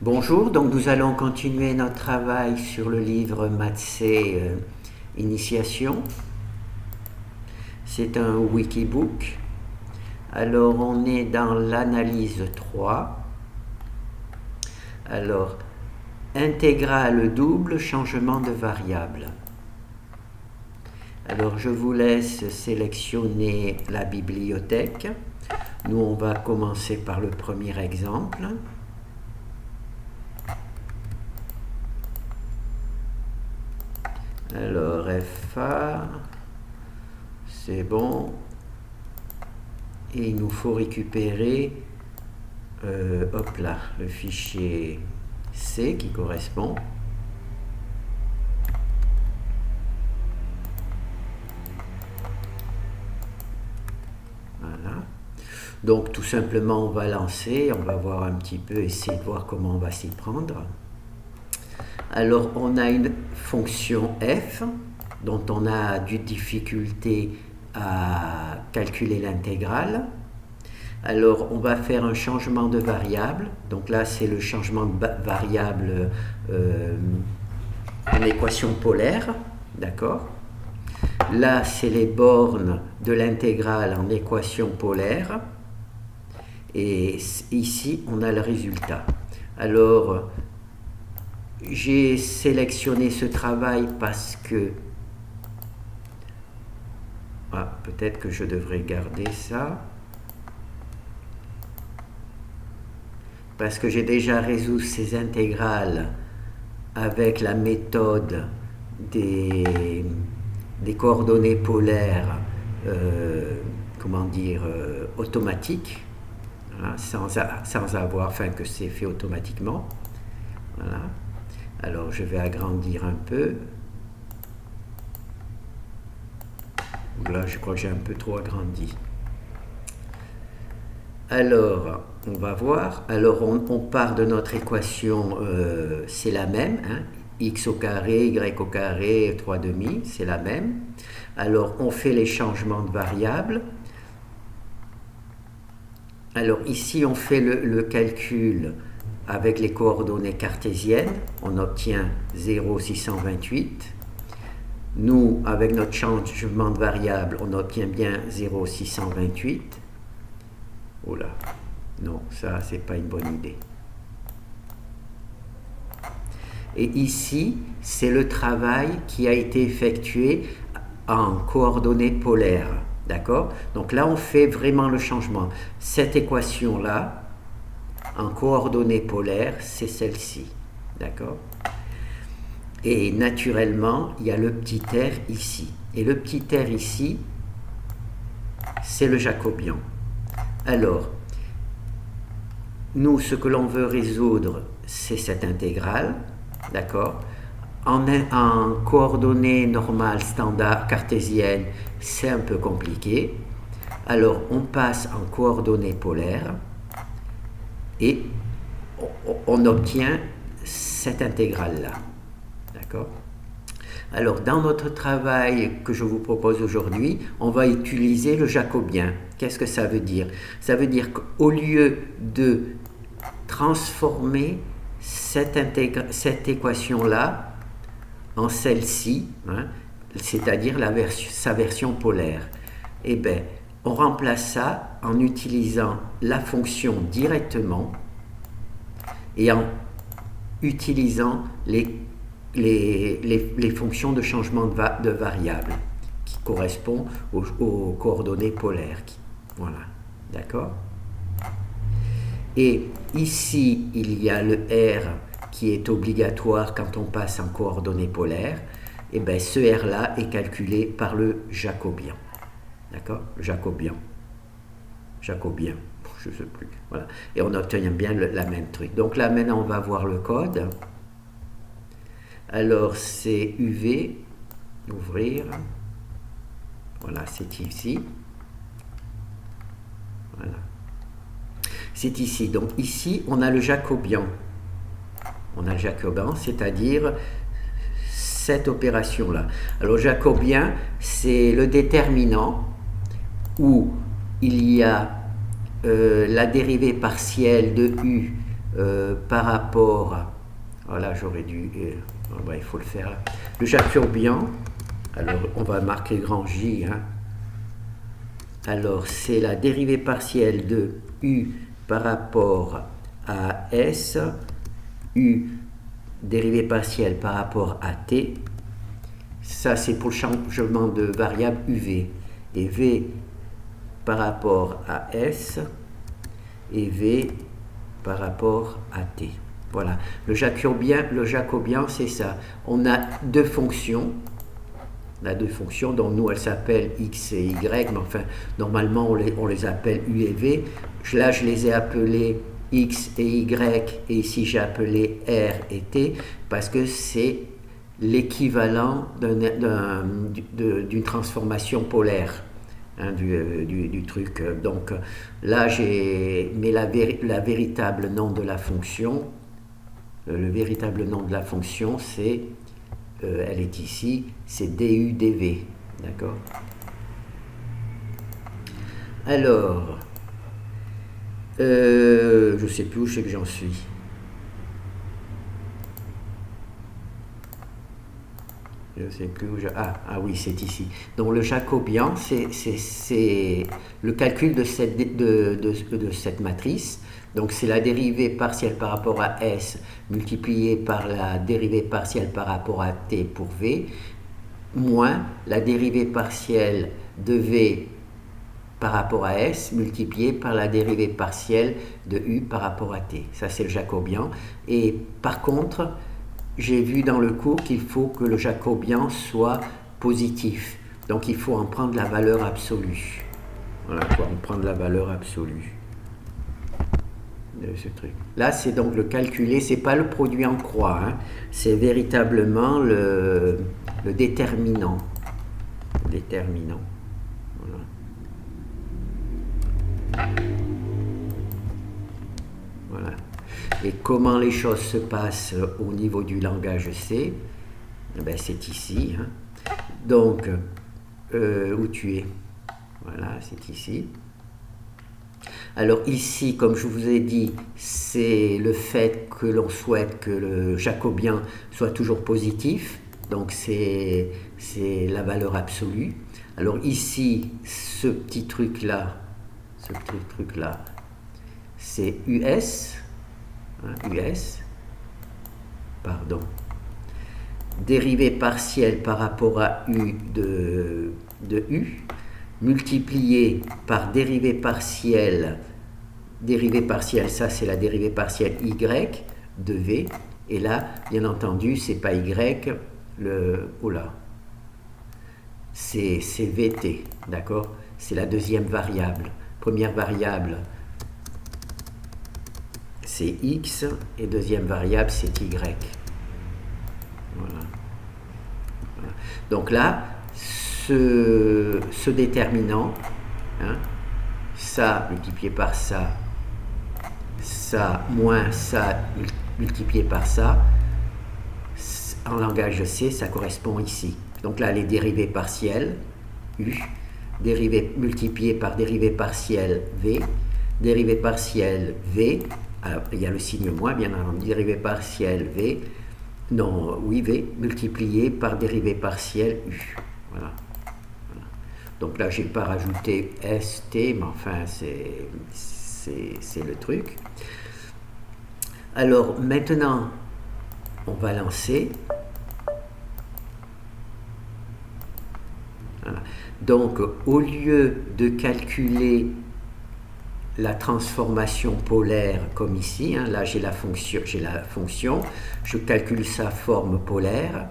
Bonjour, donc nous allons continuer notre travail sur le livre Maths Initiation. C'est un wikibook. Alors on est dans l'analyse 3. Alors, intégrale double, changement de variable. Alors je vous laisse sélectionner la bibliothèque. Nous on va commencer par le premier exemple. Alors FA, c'est bon. Et il nous faut récupérer, hop là, le fichier C qui correspond. Voilà. Donc tout simplement on va lancer, on va voir un petit peu, essayer de voir comment on va s'y prendre. Alors on a une fonction f dont on a du difficulté à calculer l'intégrale. Alors on va faire un changement de variable. Donc là c'est le changement de variable en équation polaire. D'accord ? Là c'est les bornes de l'intégrale en équation polaire. Et ici on a le résultat. Alors j'ai sélectionné ce travail parce que peut-être que je devrais garder ça, parce que j'ai déjà résolu ces intégrales avec la méthode des coordonnées polaires automatiques, voilà, sans avoir, enfin que c'est fait automatiquement. Voilà. Alors je vais agrandir un peu. Là je crois que j'ai un peu trop agrandi. Alors on va voir. Alors on part de notre équation, c'est la même, hein, x au carré, y au carré, 3 demi, c'est la même. Alors on fait les changements de variables. Alors ici on fait le calcul avec les coordonnées cartésiennes, on obtient 0,628. Nous, avec notre changement de variable, on obtient bien 0,628. Oh là, non, ça, c'est pas une bonne idée. Et ici, c'est le travail qui a été effectué en coordonnées polaires. D'accord ? Donc là, on fait vraiment le changement. Cette équation-là, en coordonnées polaires, c'est celle-ci. D'accord ? Et naturellement, il y a le petit r ici. Et le petit r ici, c'est le jacobien. Alors, nous, ce que l'on veut résoudre, c'est cette intégrale. D'accord ? En coordonnées normales, standard, cartésiennes, c'est un peu compliqué. Alors, on passe en coordonnées polaires. Et on obtient cette intégrale-là. D'accord ? Alors, dans notre travail que je vous propose aujourd'hui, on va utiliser le jacobien. Qu'est-ce que ça veut dire ? Ça veut dire qu'au lieu de transformer cette équation-là en celle-ci, hein, c'est-à-dire sa version polaire, eh bien, on remplace ça en utilisant la fonction directement et en utilisant les fonctions de changement de variable qui correspondent aux coordonnées polaires. Voilà, d'accord ? Et ici, il y a le R qui est obligatoire quand on passe en coordonnées polaires. Et bien, ce R-là est calculé par le jacobien. D'accord ? Jacobien, je ne sais plus. Voilà. Et on obtient bien la même truc. Donc là, maintenant, on va voir le code. Alors, c'est UV, ouvrir. Voilà, c'est ici. Voilà. C'est ici. Donc ici, on a le jacobien. On a le jacobien, c'est-à-dire cette opération-là. Alors, jacobien, c'est le déterminant où il y a la dérivée partielle de u par rapport à... Voilà, j'aurais dû... il faut le faire. Le Jacobian, alors on va marquer grand J. Hein. Alors c'est la dérivée partielle de U par rapport à S, U dérivée partielle par rapport à T. Ça c'est pour le changement de variable UV. Et V par rapport à S et V par rapport à T. Voilà, le Jacobian c'est ça. On a deux fonctions. On a deux fonctions, dont nous elles s'appellent X et Y, mais enfin normalement on les appelle U et V. Là je les ai appelées X et Y, et ici j'ai appelé R et T, parce que c'est l'équivalent d'une transformation polaire. Hein, du truc. Donc là j'ai mis la véritable nom de la fonction. Le véritable nom de la fonction c'est, elle est ici, c'est du dv. D'accord. Alors, je ne sais plus où c'est que j'en suis. Je sais plus où ah oui, c'est ici. Donc le Jacobian, c'est le calcul de cette matrice. Donc c'est la dérivée partielle par rapport à S multipliée par la dérivée partielle par rapport à T pour V, moins la dérivée partielle de V par rapport à S multipliée par la dérivée partielle de U par rapport à T. Ça c'est le Jacobian. Et par contre, j'ai vu dans le cours qu'il faut que le Jacobian soit positif. Donc il faut en prendre la valeur absolue. Voilà, il faut en prendre la valeur absolue de ce truc. Là, c'est donc le calculé, c'est pas le produit en croix, hein, c'est véritablement le déterminant. Déterminant. Voilà. Voilà. Et comment les choses se passent au niveau du langage C, ben c'est ici. Hein. Donc, où tu es? Voilà, c'est ici. Alors ici, comme je vous ai dit, c'est le fait que l'on souhaite que le Jacobian soit toujours positif. Donc c'est la valeur absolue. Alors ici, ce petit truc-là, c'est US. US, pardon, dérivée partielle par rapport à U de U, multipliée par dérivée partielle, ça c'est la dérivée partielle Y de V, et là, bien entendu, c'est pas Y, c'est VT, d'accord? C'est la deuxième variable. Première variable, c'est X, et deuxième variable, c'est Y. Voilà. Voilà. Donc là, ce déterminant, hein, ça multiplié par ça, moins ça multiplié par ça, en langage C, ça correspond ici. Donc là, les dérivées partielles, U, dérivée multipliée par dérivée partielle V, dérivée partielle V, alors, il y a le signe moins, bien entendu, dérivée partielle V, non, oui, V, multiplié par dérivée partielle U. Voilà. Voilà. Donc là, je n'ai pas rajouté ST, mais enfin, c'est le truc. Alors, maintenant, on va lancer. Voilà. Donc, au lieu de calculer la transformation polaire comme ici, hein, là j'ai la fonction, je calcule sa forme polaire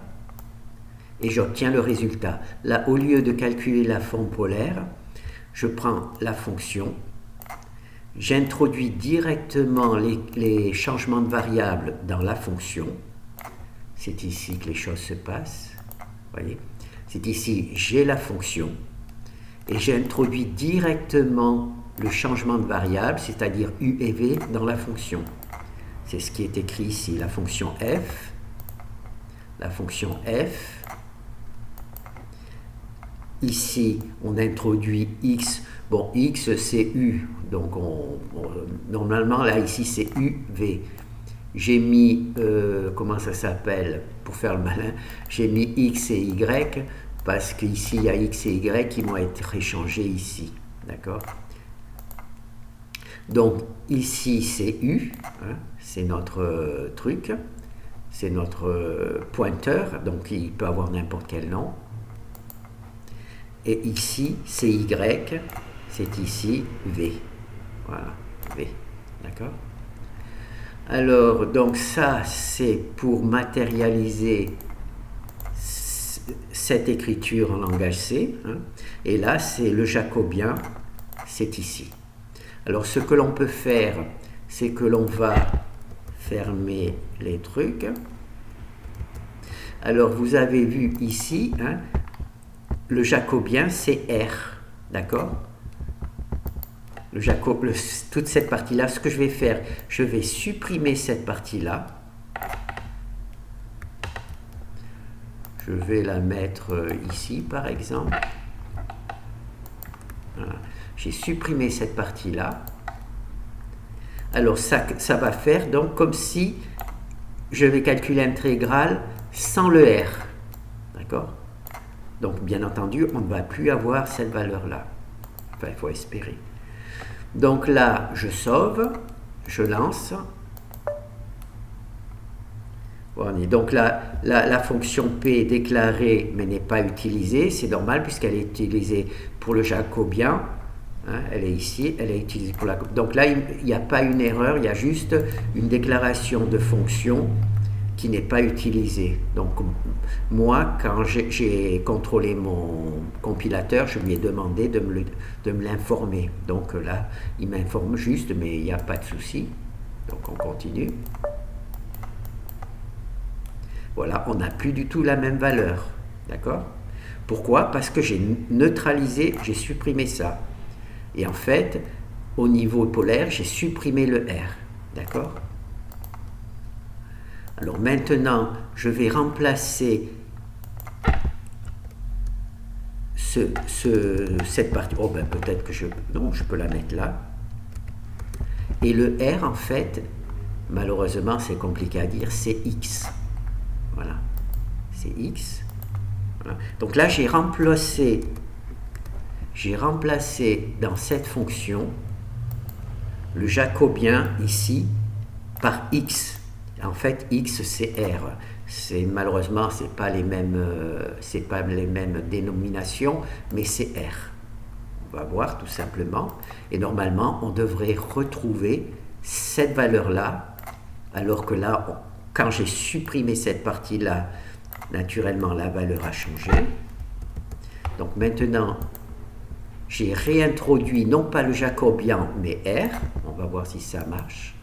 et j'obtiens le résultat. Là, au lieu de calculer la forme polaire, je prends la fonction, j'introduis directement les changements de variables dans la fonction. C'est ici que les choses se passent. Voyez, c'est ici, j'ai la fonction et j'introduis directement le changement de variable, c'est-à-dire U et V, dans la fonction. C'est ce qui est écrit ici, la fonction f. La fonction f. Ici, on introduit x Bon, X c'est U, donc normalement là ici c'est UV. J'ai mis, comment ça s'appelle, pour faire le malin, j'ai mis X et Y, parce qu'ici il y a X et Y qui vont être échangés ici, d'accord? Donc ici c'est U, hein, c'est notre truc, c'est notre pointeur, donc il peut avoir n'importe quel nom. Et ici c'est Y, c'est ici V, voilà, V, d'accord? Alors, donc ça, c'est pour matérialiser cette écriture en langage C. Hein. Et là, c'est le jacobien, c'est ici. Alors, ce que l'on peut faire, c'est que l'on va fermer les trucs. Alors, vous avez vu ici, hein, le jacobien, c'est R, d'accord? Toute cette partie-là, ce que je vais faire, je vais supprimer cette partie-là. Je vais la mettre ici, par exemple. Voilà. J'ai supprimé cette partie-là. Alors, ça va faire donc comme si je vais calculer l'intégrale sans le R. D'accord? Donc, bien entendu, on ne va plus avoir cette valeur-là. Enfin, il faut espérer. Donc là, je sauve, je lance. Bon, donc là, la fonction P est déclarée mais n'est pas utilisée. C'est normal puisqu'elle est utilisée pour le jacobien. Hein, elle est ici, elle est utilisée pour la... Donc là, il n'y a pas une erreur, il y a juste une déclaration de fonction qui n'est pas utilisée. Donc moi, quand j'ai contrôlé mon compilateur, je lui ai demandé de me l'informer. Donc là, il m'informe juste, mais il n'y a pas de souci. Donc on continue. Voilà, on n'a plus du tout la même valeur. D'accord? Pourquoi? Parce que j'ai neutralisé, j'ai supprimé ça. Et en fait, au niveau polaire, j'ai supprimé le R. D'accord? Alors maintenant, je vais remplacer cette partie. Oh ben peut-être que non, je peux la mettre là. Et le R, en fait, malheureusement, c'est compliqué à dire, c'est X. Voilà, c'est X. Voilà. Donc là, j'ai remplacé dans cette fonction le jacobien ici par X. En fait, X c'est R. Malheureusement, c'est pas les mêmes dénominations, mais c'est R. On va voir tout simplement. Et normalement, on devrait retrouver cette valeur-là, alors que là, quand j'ai supprimé cette partie-là, naturellement, la valeur a changé. Donc maintenant, j'ai réintroduit non pas le jacobien, mais R. On va voir si ça marche.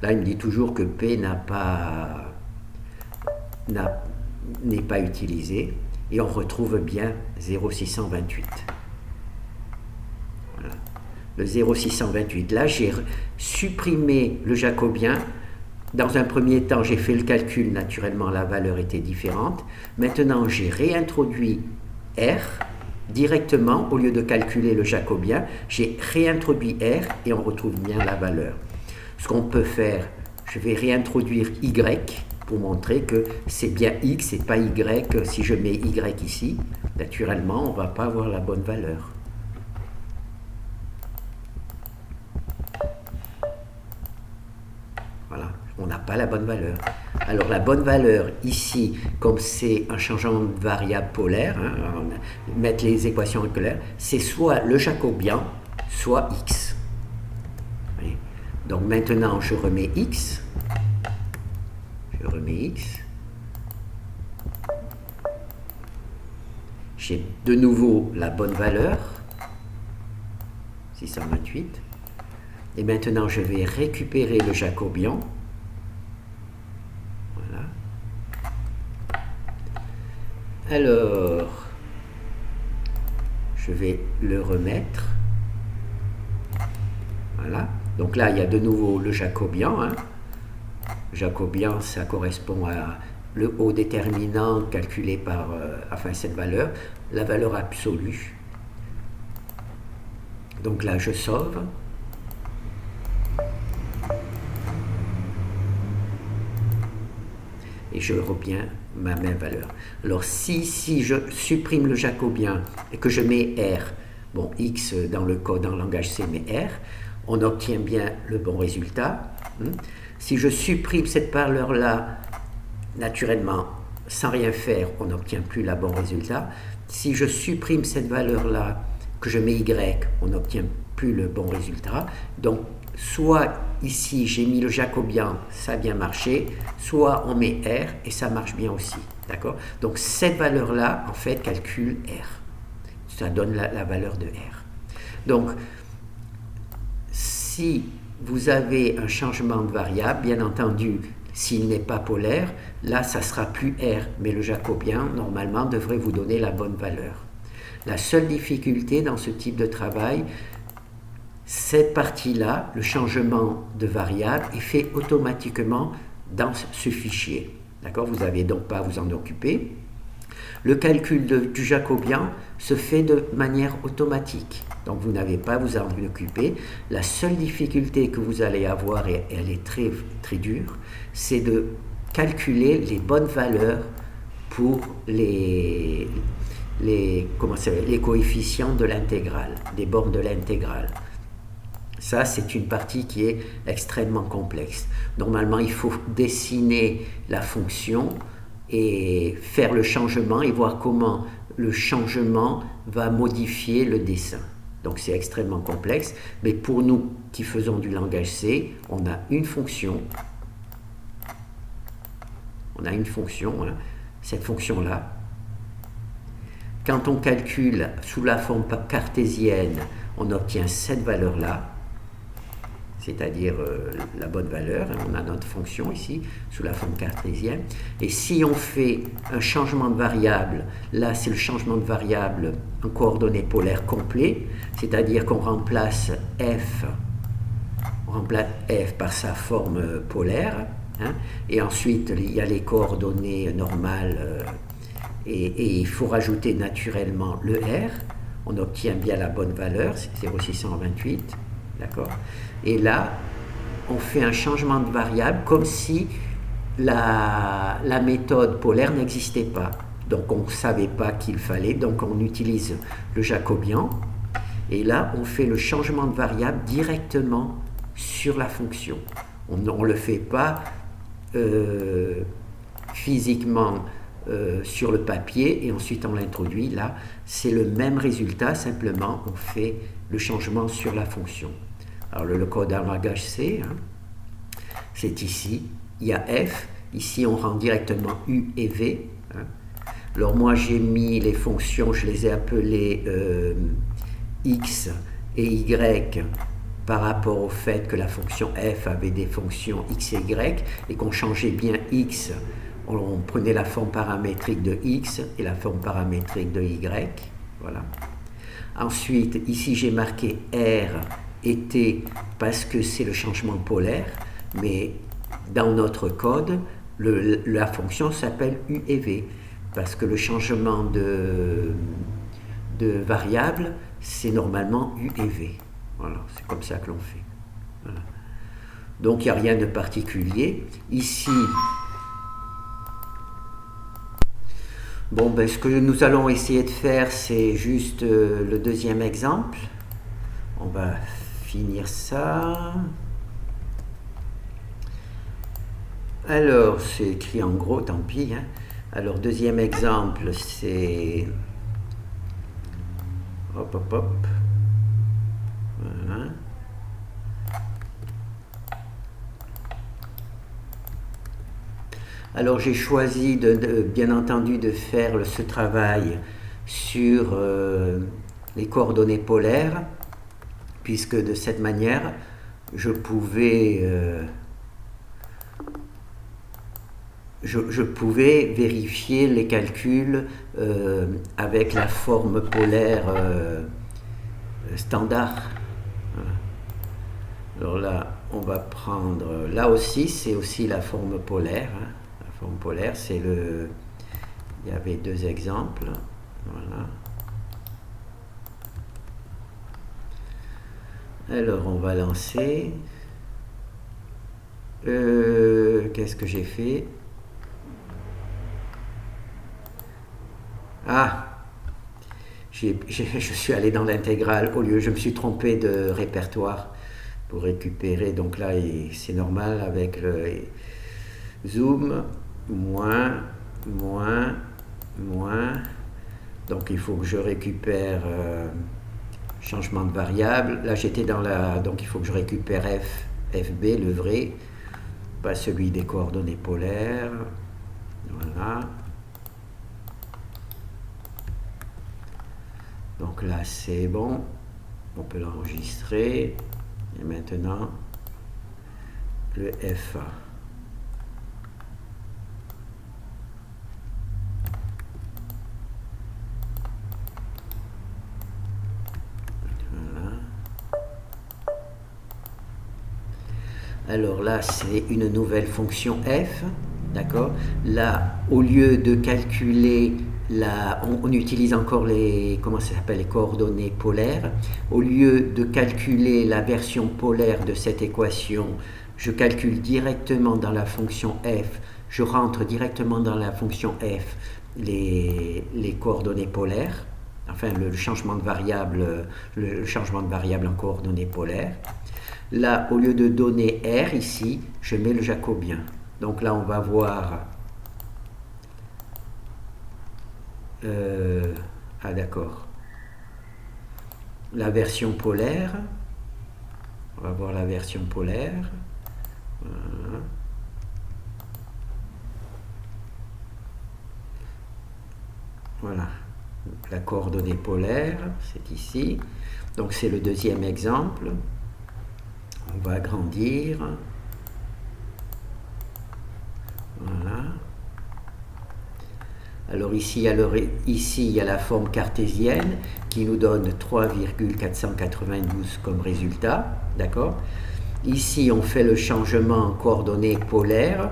Là, il me dit toujours que P n'est pas utilisé. Et on retrouve bien 0,628. Voilà. Le 0,628. Là, j'ai supprimé le jacobien. Dans un premier temps, j'ai fait le calcul. Naturellement, la valeur était différente. Maintenant, j'ai réintroduit R directement. Au lieu de calculer le jacobien, j'ai réintroduit R et on retrouve bien la valeur. Ce qu'on peut faire, je vais réintroduire Y pour montrer que c'est bien X et pas Y. Si je mets Y ici, naturellement, on ne va pas avoir la bonne valeur. Voilà, on n'a pas la bonne valeur. Alors la bonne valeur ici, comme c'est un changement de variable polaire, hein, mettre les équations en polaire, c'est soit le jacobien, soit X. Donc maintenant, je remets X. Je remets X. J'ai de nouveau la bonne valeur. 628. Et maintenant, je vais récupérer le jacobien. Voilà. Alors, je vais le remettre. Voilà. Donc là, il y a de nouveau le jacobien. Hein. Jacobien, ça correspond à le haut déterminant calculé par enfin cette valeur, la valeur absolue. Donc là, je sauve. Et je reviens ma même valeur. Alors si je supprime le jacobien et que je mets R, bon X dans le code en langage C met R, on obtient bien le bon résultat. Si je supprime cette valeur-là, naturellement, sans rien faire, on n'obtient plus le bon résultat. Si je supprime cette valeur-là, que je mets Y, on n'obtient plus le bon résultat. Donc, soit ici, j'ai mis le jacobien, ça a bien marché, soit on met R et ça marche bien aussi. D'accord? Donc, cette valeur-là, en fait, calcule R. Ça donne la valeur de R. Donc, si vous avez un changement de variable, bien entendu, s'il n'est pas polaire, là, ça sera plus R, mais le jacobien, normalement, devrait vous donner la bonne valeur. La seule difficulté dans ce type de travail, cette partie-là, le changement de variable, est fait automatiquement dans ce fichier. D'accord? Vous n'avez donc pas à vous en occuper. Le calcul du jacobien se fait de manière automatique. Donc vous n'avez pas à vous en occuper. La seule difficulté que vous allez avoir, et elle est très, très dure, c'est de calculer les bonnes valeurs pour les coefficients de l'intégrale, des bornes de l'intégrale. Ça, c'est une partie qui est extrêmement complexe. Normalement, il faut dessiner la fonction et faire le changement et voir comment le changement va modifier le dessin. Donc c'est extrêmement complexe, mais pour nous qui faisons du langage C, on a une fonction. On a une fonction, hein, cette fonction-là. Quand on calcule sous la forme cartésienne, on obtient cette valeur-là, c'est-à-dire la bonne valeur. On a notre fonction ici, sous la forme cartésienne. Et si on fait un changement de variable, là c'est le changement de variable en coordonnées polaires complet, c'est-à-dire qu'on remplace f par sa forme polaire, hein, et ensuite il y a les coordonnées normales, et il faut rajouter naturellement le R. On obtient bien la bonne valeur, c'est 0,628. D'accord? Et là, on fait un changement de variable comme si la méthode polaire n'existait pas. Donc on ne savait pas qu'il fallait, donc on utilise le jacobien. Et là, on fait le changement de variable directement sur la fonction. On ne le fait pas physiquement sur le papier et ensuite on l'introduit. Là, c'est le même résultat, simplement on fait le changement sur la fonction. Alors le code en langage C, hein, c'est ici, il y a F, ici on rend directement U et V. Hein. Alors moi j'ai mis les fonctions, je les ai appelées X et Y par rapport au fait que la fonction F avait des fonctions X et Y et qu'on changeait bien X, on prenait la forme paramétrique de X et la forme paramétrique de Y. Voilà. Ensuite, ici j'ai marqué R et T parce que c'est le changement polaire, mais dans notre code, la fonction s'appelle U et V parce que le changement de variable, c'est normalement U et V. Voilà, c'est comme ça que l'on fait. Voilà. Donc il n'y a rien de particulier. Ici, bon, ben, ce que nous allons essayer de faire, c'est juste le deuxième exemple. On va finir ça. Alors, c'est écrit en gros, tant pis. Hein. Alors, deuxième exemple, c'est... Hop, hop, hop. Voilà. Alors, j'ai choisi, bien entendu, de faire ce travail sur les coordonnées polaires, puisque de cette manière, je pouvais vérifier les calculs avec la forme polaire standard. Voilà. Alors là, on va prendre, là aussi, c'est aussi la forme polaire, hein, la forme polaire, c'est le... Il y avait deux exemples. Voilà. Alors, on va lancer. Qu'est-ce que j'ai fait? Ah, je suis allé dans l'intégrale au lieu, je me suis trompé de répertoire pour récupérer. Donc là, c'est normal avec le zoom, moins, moins, moins. Donc il faut que je récupère changement de variable. Là, j'étais dans la... Donc il faut que je récupère FB, le vrai, pas celui des coordonnées polaires. Voilà. Donc là, c'est bon. On peut l'enregistrer. Et maintenant, le FA. Voilà. Alors là, c'est une nouvelle fonction f. D'accord? Là, au lieu de calculer on utilise encore les, comment ça s'appelle, les coordonnées polaires. Au lieu de calculer la version polaire de cette équation, je calcule directement dans la fonction f, je rentre directement dans la fonction f les coordonnées polaires, enfin le changement de variable en coordonnées polaires. Là, au lieu de donner r ici, je mets le jacobien. Donc là, on va voir... ah d'accord. La version polaire. On va voir la version polaire. Voilà. Voilà. La coordonnée polaire, c'est ici. Donc c'est le deuxième exemple. On va agrandir. Voilà. Alors ici, il y a la forme cartésienne qui nous donne 3,492 comme résultat. D'accord? Ici, on fait le changement en coordonnées polaires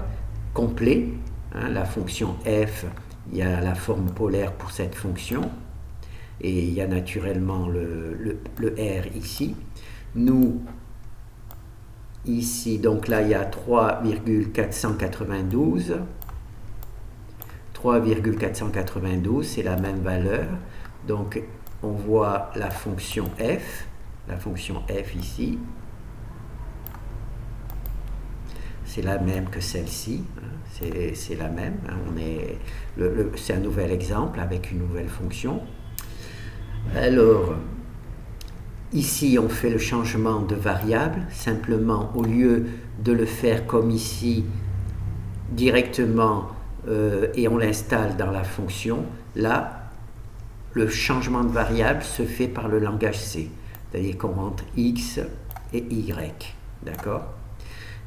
complet. Hein, la fonction f, il y a la forme polaire pour cette fonction. Et il y a naturellement le R ici. Nous, ici, donc là, il y a 3,492. 3,492, c'est la même valeur. Donc, on voit la fonction f ici. C'est la même que celle-ci. C'est la même. C'est un nouvel exemple avec une nouvelle fonction. Alors, ici, on fait le changement de variable. Simplement, au lieu de le faire comme ici, directement, et on l'installe dans la fonction, là, le changement de variable se fait par le langage C. C'est-à-dire qu'on rentre X et Y. D'accord?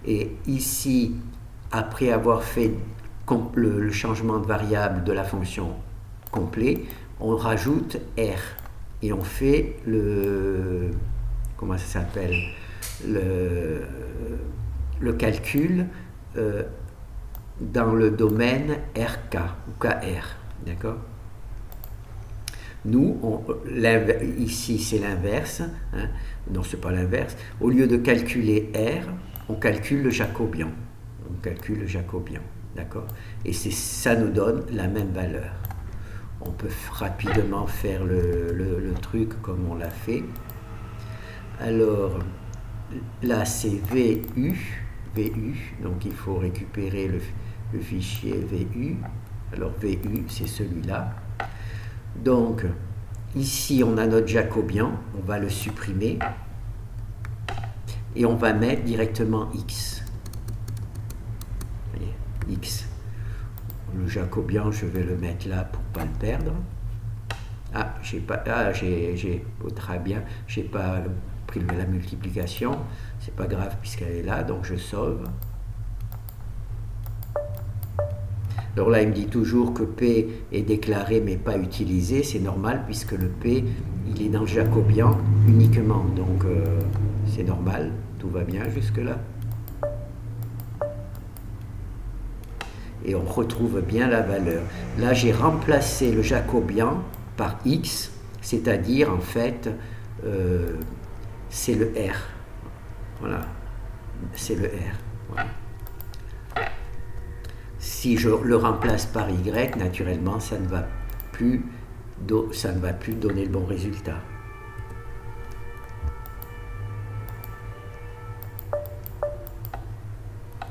Et ici, après avoir fait le changement de variable de la fonction complet, on rajoute R. Et on fait le... Comment ça s'appelle? Le calcul dans le domaine RK ou KR. D'accord? Nous, ici c'est l'inverse. Hein? Non, c'est pas l'inverse. Au lieu de calculer R, on calcule le jacobien. On calcule le jacobien. D'accord? Et ça nous donne la même valeur. On peut rapidement faire le truc comme on l'a fait. Alors, là c'est VU. Donc il faut récupérer le fichier VU. Alors VU, c'est celui-là. Donc, ici, on a notre jacobien. On va le supprimer. Et on va mettre directement X. Vous voyez, X. Le jacobien, je vais le mettre là pour ne pas le perdre. Ah, j'ai très bien. J'ai pas pris la multiplication. C'est pas grave puisqu'elle est là, donc je sauve. Alors là, il me dit toujours que P est déclaré mais pas utilisé. C'est normal puisque le P, il est dans le jacobien uniquement. Donc, c'est normal. Tout va bien jusque-là. et on retrouve bien la valeur. Là, j'ai remplacé le jacobien par x, c'est-à-dire en fait, c'est le R. Voilà, c'est le R. Voilà. Si je le remplace par y, naturellement, ça ne va plus donner le bon résultat.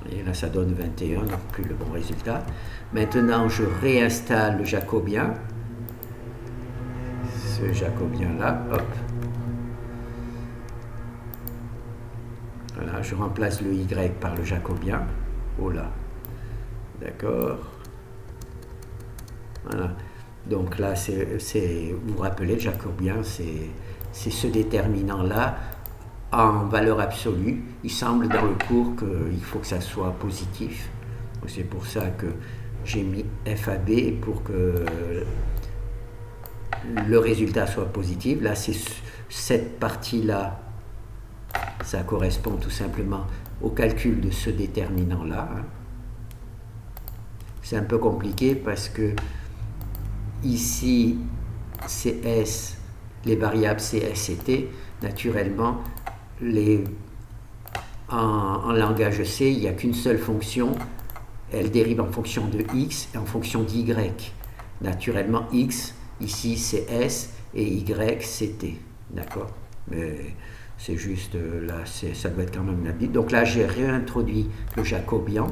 Et là, ça donne 21, donc plus le bon résultat. Maintenant, je réinstalle le jacobien. Ce jacobien-là, hop. Voilà, je remplace le y par le jacobien. Oh là. D'accord. Voilà. Donc là, vous vous rappelez, le jacobien, c'est ce déterminant-là en valeur absolue. Il semble dans le cours qu'il faut que ça soit positif. C'est pour ça que j'ai mis f à b pour que le résultat soit positif. Là, c'est cette partie-là, ça correspond tout simplement au calcul de ce déterminant-là. C'est un peu compliqué parce que ici, CS, les variables CS et T, naturellement, en langage C, il n'y a qu'une seule fonction, elle dérive en fonction de X et en fonction d'Y. Naturellement, X, ici, c'est S et Y, c'est T. D'accord? Mais c'est juste, là, ça doit être quand même la Bible. Donc là, j'ai réintroduit le jacobien.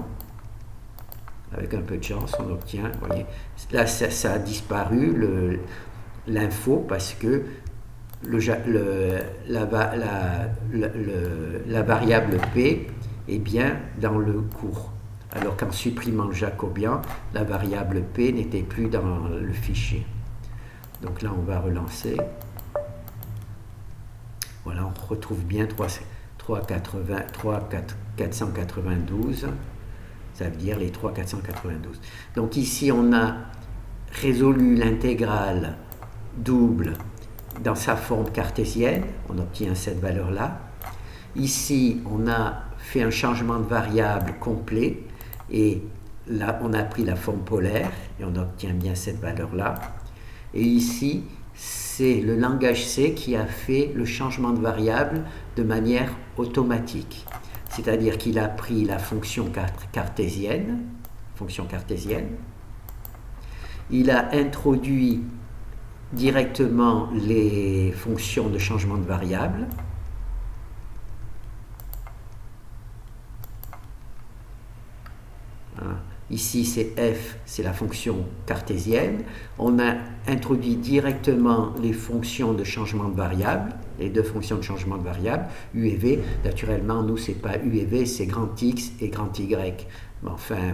Avec un peu de chance, on obtient, vous voyez, là ça a disparu l'info parce que la variable P est bien dans le cours. Alors qu'en supprimant le jacobien, la variable P n'était plus dans le fichier. Donc là, on va relancer. Voilà, on retrouve bien 492. Ça veut dire les 3,492. Donc ici, on a résolu l'intégrale double dans sa forme cartésienne. On obtient cette valeur-là. Ici, on a fait un changement de variable complet. Et là, on a pris la forme polaire. Et on obtient bien cette valeur-là. Et ici, c'est le langage C qui a fait le changement de variable de manière automatique. C'est-à-dire qu'il a pris la fonction cartésienne, il a introduit directement les fonctions de changement de variable, voilà. Ici, c'est f, c'est la fonction cartésienne. On a introduit directement les fonctions de changement de variable, les deux fonctions de changement de variable, u et v. Naturellement, nous, c'est pas u et v, c'est grand X et grand Y. Mais enfin,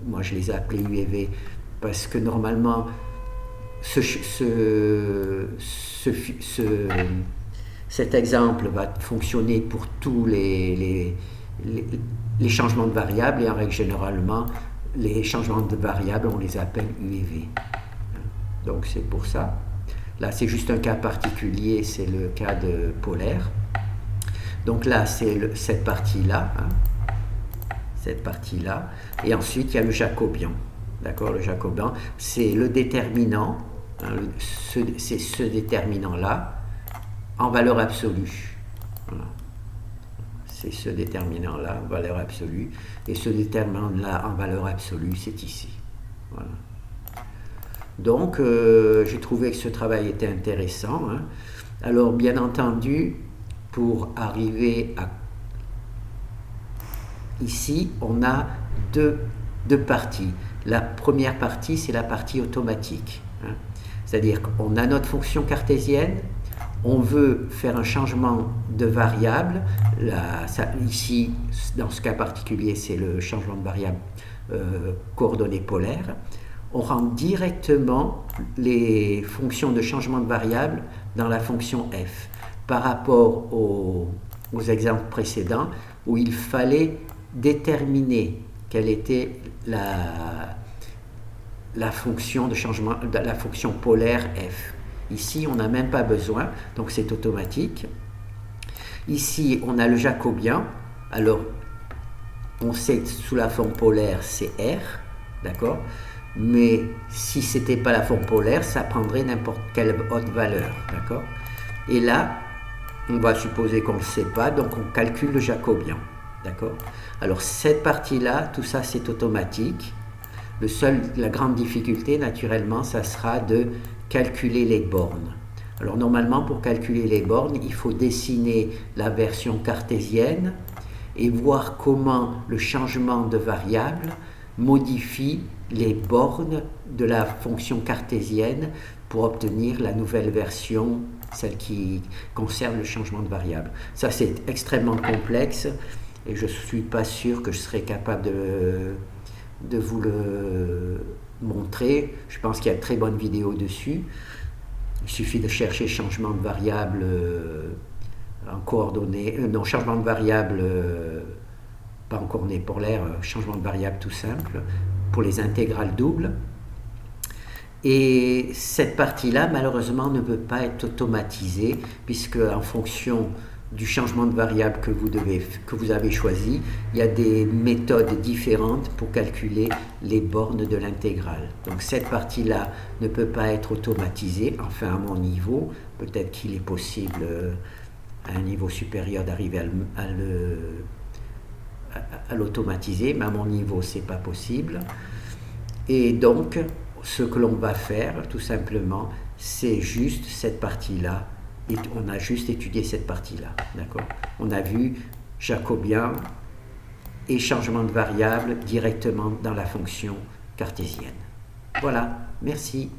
moi, je les ai appelés u et v parce que normalement, cet exemple va fonctionner pour tous les changements de variables et en règle généralement, les changements de variables, on les appelle U et V. Donc c'est pour ça. Là, c'est juste un cas particulier, c'est le cas de polaire. Donc là, c'est cette partie-là. Cette partie-là. Et ensuite, il y a le jacobien. D'accord, le jacobien, c'est le déterminant. C'est ce déterminant-là en valeur absolue. Voilà. C'est ce déterminant-là en valeur absolue. Et ce déterminant-là en valeur absolue, c'est ici. Voilà. Donc, j'ai trouvé que ce travail était intéressant. Alors, bien entendu, pour arriver à... Ici, on a deux parties. La première partie, c'est la partie automatique. C'est-à-dire qu'on a notre fonction cartésienne, on veut faire un changement de variable. Ici, dans ce cas particulier, c'est le changement de variable coordonnée polaire. On rentre directement les fonctions de changement de variable dans la fonction f, par rapport aux exemples précédents où il fallait déterminer quelle était la fonction de changement, la fonction polaire f. Ici, on n'a même pas besoin, donc c'est automatique. Ici, on a le jacobien. Alors, on sait que sous la forme polaire, c'est R. d'accord? Mais si ce n'était pas la forme polaire, ça prendrait n'importe quelle autre valeur, d'accord? Et là, on va supposer qu'on ne le sait pas, donc on calcule le jacobien, d'accord? Alors cette partie-là, tout ça c'est automatique. La grande difficulté, naturellement, ça sera de calculer les bornes. Alors normalement, pour calculer les bornes, il faut dessiner la version cartésienne et voir comment le changement de variable modifie les bornes de la fonction cartésienne pour obtenir la nouvelle version, celle qui concerne le changement de variable. Ça, c'est extrêmement complexe et je ne suis pas sûr que je serai capable de vous le montrer. Je pense qu'il y a de très bonnes vidéos dessus. Il suffit de chercher changement de variable en coordonnées, non, changement de variable, pas en coordonnées polaires, changement de variable tout simple, pour les intégrales doubles. Et cette partie-là, malheureusement, ne peut pas être automatisée, puisque en fonction du changement de variable que vous avez choisi, il y a des méthodes différentes pour calculer les bornes de l'intégrale. Donc cette partie-là ne peut pas être automatisée, enfin à mon niveau. Peut-être qu'il est possible à un niveau supérieur d'arriver à l'automatiser, mais à mon niveau c'est pas possible. Et donc ce que l'on va faire tout simplement, c'est juste cette partie-là. Et on a juste étudié cette partie-là, d'accord? On a vu jacobien et changement de variable directement dans la fonction cartésienne. Voilà, merci.